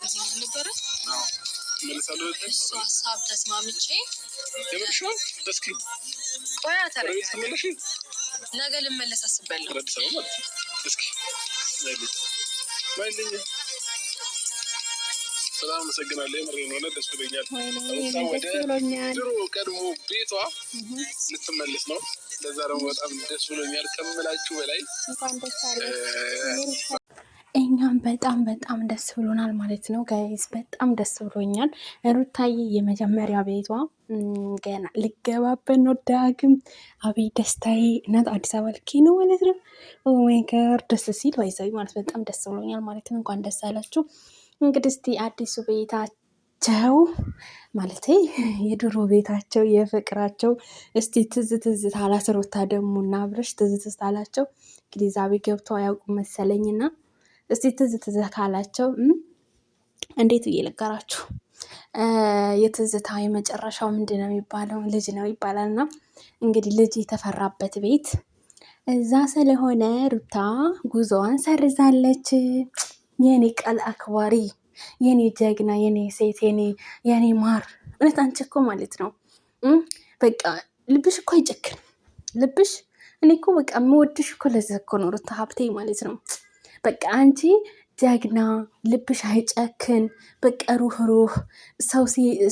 ልትጋብዘኝ ነበረ? እሱ ሀሳብ ተስማምቼ የምርሽው እስኪ ቆያ ተረጋግተሽ ነገ ልመለስ አስቤያለሁ። እስኪ ማይልኝ ሰላም አመሰግናለሁ። የምሬን ሆነ ደስ ብሎኛል። ድሮ ቀድሞ ቤቷ ልትመለስ ነው። ለዛ ደግሞ በጣም ደስ ብሎኛል ከምላችሁ በላይ። እኛም በጣም ደስ ብሎናል ማለት ነው ጋይስ፣ በጣም ደስ ብሎኛል። ሩታዬ የመጀመሪያ ቤቷ ገና ልገባበት ነው። ዳግም አቤት ደስታዬ! እናት አዲስ አበባ ልኬ ነው ማለት ነው። ኦ ማይ ጋድ ደስ ሲል ወይዘይ ማለት በጣም ደስ ብሎኛል ማለት ነው። እንኳን ደስ አላችሁ። እንግዲህ እስቲ አዲሱ ቤታቸው ማለት የድሮ ቤታቸው የፍቅራቸው እስቲ ትዝ አላት ሩታ ደግሞ እና አብረሽ ትዝ አላቸው። እንግዲህ ዛቤ ገብተው አያውቁም መሰለኝና እስቲ ትዝ ካላቸው እንዴት ብዬ ልንገራችሁ? የትዝታ የመጨረሻው ምንድን ነው የሚባለው? ልጅ ነው ይባላል። እና እንግዲህ ልጅ የተፈራበት ቤት እዛ ስለሆነ ሩታ ጉዞዋን ሰርዛለች። የኔ ቃል አክባሪ፣ የኔ ጀግና፣ የኔ ሴት፣ የኔ ማር፣ እውነት አንቺ እኮ ማለት ነው በቃ ልብሽ እኮ አይጨክን ልብሽ። እኔ እኮ በቃ የምወድሽ እኮ ለዚህ እኮ ነው ሩታ ሀብቴ ማለት ነው። በቃ አንቺ ጀግና፣ ልብሽ አይጨክን፣ በቃ ሩህ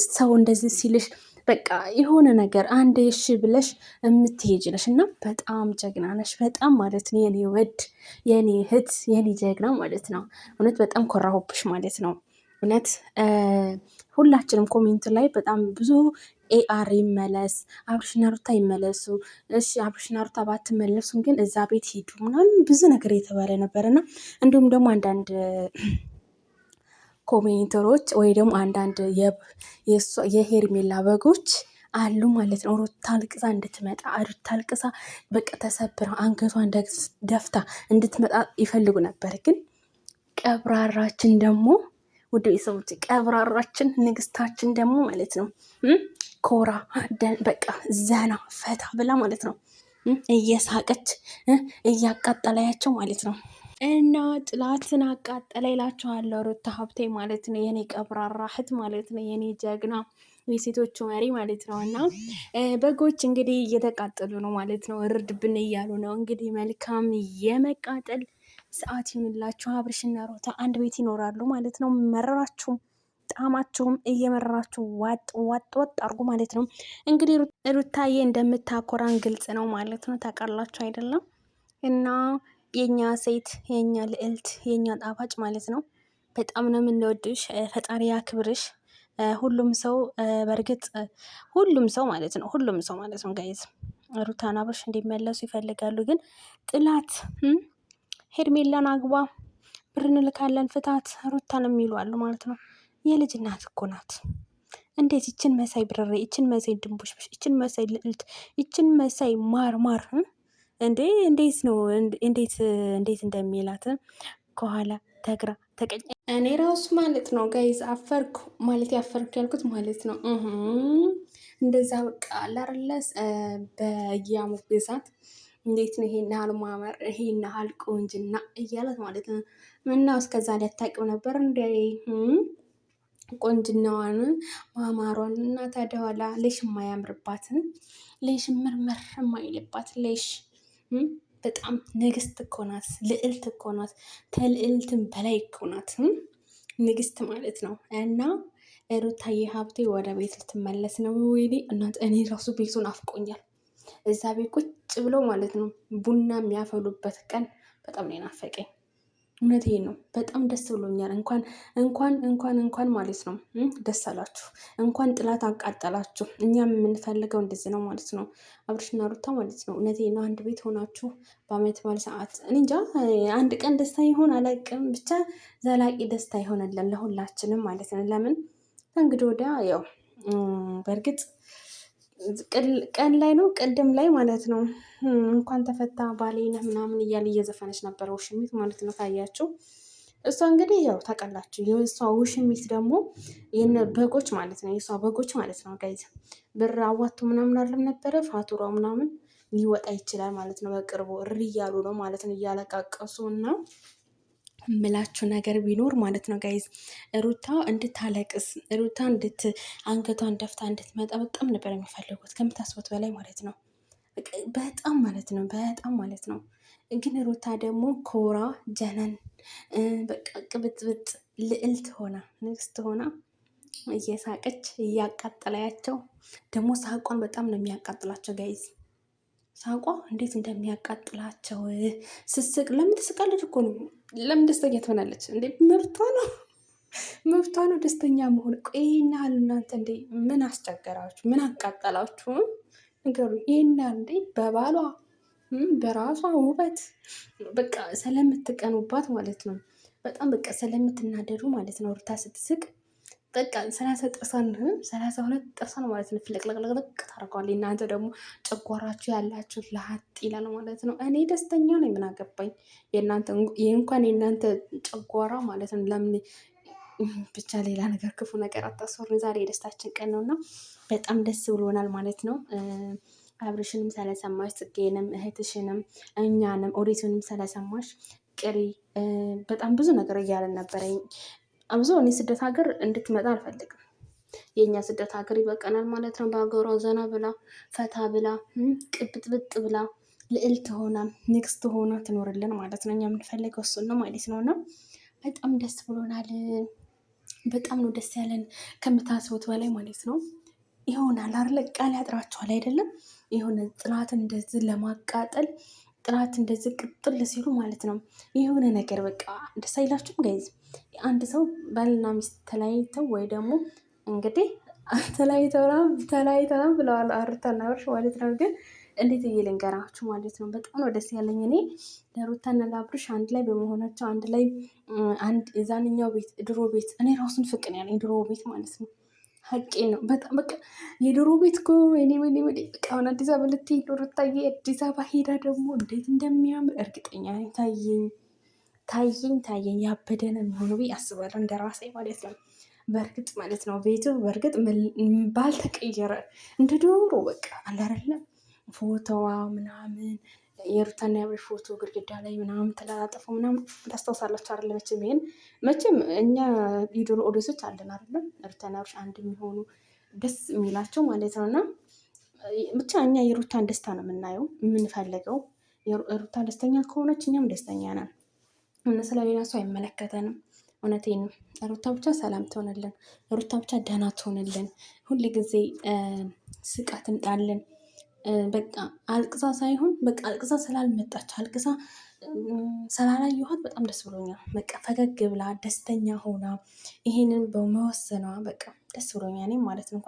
ሰው እንደዚህ ሲልሽ በቃ የሆነ ነገር አንድ እሺ ብለሽ የምትሄጅ ነሽ እና በጣም ጀግና ነሽ። በጣም ማለት ነው የኔ ወድ፣ የኔ እህት፣ የኔ ጀግና ማለት ነው። እውነት በጣም ኮራሁብሽ ማለት ነው። እውነት ሁላችንም ኮሜንት ላይ በጣም ብዙ ኤአር ይመለስ፣ አብርሽና ሩታ ይመለሱ። እሺ አብርሽና ሩታ ባትመለሱም ግን እዛ ቤት ሂዱ ምናምን ብዙ ነገር የተባለ ነበር እና እንዲሁም ደግሞ አንዳንድ ኮሜንተሮች ወይ ደግሞ አንዳንድ የሄርሜላ በጎች አሉ ማለት ነው። ሩታ አልቅሳ እንድትመጣ ሩታ አልቅሳ በቃ ተሰብራ አንገቷን ደፍታ እንድትመጣ ይፈልጉ ነበር። ግን ቀብራራችን ደግሞ ውድ ቤተሰቦች ቀብራራችን ንግስታችን ደግሞ ማለት ነው ኮራ በቃ ዘና ፈታ ብላ ማለት ነው እየሳቀች እያቃጠላያቸው ማለት ነው። እና ጥላትን አቃጠለ ይላችኋለሁ ሩታ ሀብቴ ማለት ነው። የኔ ቀብራራ እህት ማለት ነው። የኔ ጀግና የሴቶቹ መሪ ማለት ነው። እና በጎች እንግዲህ እየተቃጠሉ ነው ማለት ነው። እርድብን እያሉ ነው እንግዲህ። መልካም የመቃጠል ሰዓት ይሁንላችሁ። አብርሽና ሩታ አንድ ቤት ይኖራሉ ማለት ነው። መረራችሁም ጣማችሁም እየመረራችሁ ዋጥ አርጉ ማለት ነው። እንግዲህ ሩታዬ እንደምታኮራን ግልጽ ነው ማለት ነው። ታውቃላችሁ አይደለም? እና የኛ ሴት፣ የኛ ልዕልት፣ የኛ ጣፋጭ ማለት ነው። በጣም ነው የምንወድሽ። ፈጣሪ ያክብርሽ። ሁሉም ሰው በእርግጥ ሁሉም ሰው ማለት ነው ጋይዝ ሩታና አብርሽ እንዲመለሱ ይፈልጋሉ። ግን ጥላት ሄርሜላን አግባ፣ ብር እንልካለን፣ ፍታት ሩታን የሚሉ አሉ ማለት ነው። የልጅ እናት እኮ ናት። እንዴት ይችን መሳይ ብረሬ፣ ይችን መሳይ ድንቡሽቡሽ፣ ይችን መሳይ ልዕልት፣ ይችን መሳይ ማር እንዴት ነው እንዴት እንደሚላት ከኋላ ተግራ ተቀኝ። እኔ ራሱ ማለት ነው ጋይዝ አፈርኩ ያልኩት ማለት ነው። እንደዛ በቃ አላረለስ በያሙ ግዛት እንዴት ነው ይሄን ያህል ማመር፣ ይሄን ያህል ቆንጅና እያላት ማለት ነው። ምነው እስከዛ ሊያታቅም ነበር እንደ ቆንጅናዋን ማማሯን እና ታዲያ ኋላ ሌሽ የማያምርባትን ሌሽ ምርምር የማይልባት ሌሽ በጣም ንግስት እኮ ናት፣ ልዕልት እኮ ናት፣ ተልዕልትን በላይ እኮ ናት ንግስት ማለት ነው። እና ሩታዬ ሀብቴ ወደ ቤት ልትመለስ ነው። ወይኔ እናት እኔ ራሱ ቤቱን አፍቆኛል። እዛ ቤት ቁጭ ብሎ ማለት ነው ቡና የሚያፈሉበት ቀን በጣም ነው የናፈቀኝ። እውነቴን ነው። በጣም ደስ ብሎኛል። እንኳን ማለት ነው ደስ አላችሁ። እንኳን ጥላት አቃጠላችሁ። እኛም የምንፈልገው እንደዚህ ነው ማለት ነው። አብርሽና ሩታ ማለት ነው። እውነቴን ነው። አንድ ቤት ሆናችሁ በአመት በዓል ሰዓት እኔ እንጃ አንድ ቀን ደስታ ይሆን አላውቅም፣ ብቻ ዘላቂ ደስታ ይሆንልን ለሁላችንም ማለት ነው። ለምን እንግዲህ ወዲያ ያው በእርግጥ ቀን ላይ ነው ቅድም ላይ ማለት ነው እንኳን ተፈታ ባሌ ነህ ምናምን እያለ እየዘፈነች ነበረ ውሽሚት ማለት ነው። ታያችሁ እሷ እንግዲህ ያው ታውቃላችሁ የእሷ ውሽሚት ደግሞ በጎች ማለት ነው። የእሷ በጎች ማለት ነው ጋይዝ ብር አዋቱ ምናምን አለም ነበረ ፋቱሯ ምናምን ሊወጣ ይችላል ማለት ነው። በቅርቡ እሪ እያሉ ነው ማለት ነው እያለቃቀሱ እና ምላችሁ ነገር ቢኖር ማለት ነው ጋይዝ ሩታ እንድታለቅስ ሩታ አንገቷን ደፍታ እንድትመጣ በጣም ነበር የሚፈልጉት ከምታስቡት በላይ ማለት ነው። በጣም ማለት ነው በጣም ማለት ነው። ግን ሩታ ደግሞ ኮራ ጀነን በቃ ቅብጥብጥ ልዕልት ሆና ንግስት ሆና እየሳቀች እያቃጠላያቸው ደግሞ ሳቋን በጣም ነው የሚያቃጥላቸው ጋይዝ ሳቋ እንዴት እንደሚያቃጥላቸው ስስቅ ለምን ትስቃለች እኮ ነው። ለምን ደስተኛ ትሆናለች እንዴ? መብቷ ነው መብቷ ነው ደስተኛ መሆን። ቆይ ይሄን ያህል እናንተ እንዴ ምን አስቸገራችሁ? ምን አቃጠላችሁ? ንገሩ። ይሄን ያህል እንዴ በባሏ በራሷ ውበት በቃ ስለምትቀኑባት ማለት ነው። በጣም በቃ ስለምትናደዱ ማለት ነው። ሩታ ስትስቅ በቃ 32 ጥርሷን ማለት ነው ፍልቅልቅልቅ ታደርገዋለች። እናንተ ደግሞ ጨጓራችሁ ያላችሁ ለሀጥ ይላል ማለት ነው። እኔ ደስተኛ ነኝ፣ ምን አገባኝ? እንኳን የእናንተ ጨጓራ ማለት ነው። ለምን ብቻ ሌላ ነገር ክፉ ነገር አታስወሩን። ዛሬ የደስታችን ቀን ነው እና በጣም ደስ ብሎናል ማለት ነው። አብርሽንም ስለሰማሽ ጽጌንም እህትሽንም እኛንም ኦዲቱንም ስለሰማሽ ቅሪ በጣም ብዙ ነገር እያለን ነበረኝ። አብዞ እኔ ስደት ሀገር እንድትመጣ አልፈልግም። የእኛ ስደት ሀገር ይበቃናል ማለት ነው። በሀገሯ ዘና ብላ ፈታ ብላ ቅብጥብጥ ብላ ልዕልት ሆና ንግስት ሆና ትኖርልን ማለት ነው። እኛ የምንፈልገው እሱን ነው ማለት ነው። እና በጣም ደስ ብሎናል። በጣም ነው ደስ ያለን ከምታስቡት በላይ ማለት ነው። ይሆናል አይደለ? ቃል ያጥራችኋል አይደለም? የሆነ ጥላትን እንደዚህ ለማቃጠል ጥላት እንደዚህ ቅጥል ሲሉ ማለት ነው። የሆነ ነገር በቃ ደስ አይላችሁም ጋይዝ? አንድ ሰው ባልና ሚስት ተለያይተው ወይ ደግሞ እንግዲህ ተለያይተናል ብለዋል ሩታና አብርሽ ማለት ነው። ግን እንዴት ብዬ ልንገራችሁ ማለት ነው። በጣም ነው ደስ ያለኝ እኔ ለሩታና ለአብርሽ አንድ ላይ በመሆናቸው አንድ ላይ የዛንኛው ቤት ድሮ ቤት እኔ ራሱን ፍቅን ያለኝ ድሮ ቤት ማለት ነው። ሀቄ ነው። በጣም በቃ የድሮ ቤት እኮ ወይኔ በቃ አሁን አዲስ አበባ ልትሄድ ሩታዬ አዲስ አበባ ሄዳ ደግሞ እንዴት እንደሚያምር እርግጠኛ ታየኝ ያበደ ነው የሚሆነው ብዬ አስባለሁ፣ እንደ ራሴ ማለት ነው። በእርግጥ ማለት ነው ቤቱ በእርግጥ ባልተቀየረ እንደ ዶሮ በቃ አለ አይደለም ፎቶዋ ምናምን የሩታና የአብርሽ ፎቶ ግድግዳ ላይ ምናምን ተለጣጠፉ ምናምን ታስታውሳላችሁ አይደለ? መቼም እኛ ቪዲዮ ኦዲዮሶች አለን አይደለም? ሩታና አብርሽ አንድ የሚሆኑ ደስ የሚላቸው ማለት ነው። እና ብቻ እኛ የሩታን ደስታ ነው የምናየው የምንፈልገው። ሩታ ደስተኛ ከሆነች እኛም ደስተኛ ነን። ስለሌላ ሰው አይመለከተንም። እውነቴን ነው። ሩታ ብቻ ሰላም ትሆንልን፣ ሩታ ብቻ ደህና ትሆንልን። ሁል ጊዜ ስቃ ትምጣልን። በቃ አልቅሳ ሳይሆን በቃ አልቅሳ ስላልመጣች አልቅሳ ስላላየኋት በጣም ደስ ብሎኛል። በቃ ፈገግ ብላ ደስተኛ ሆና ይሄንን በመወሰኗ በቃ ደስ ብሎኛል ማለት ነው።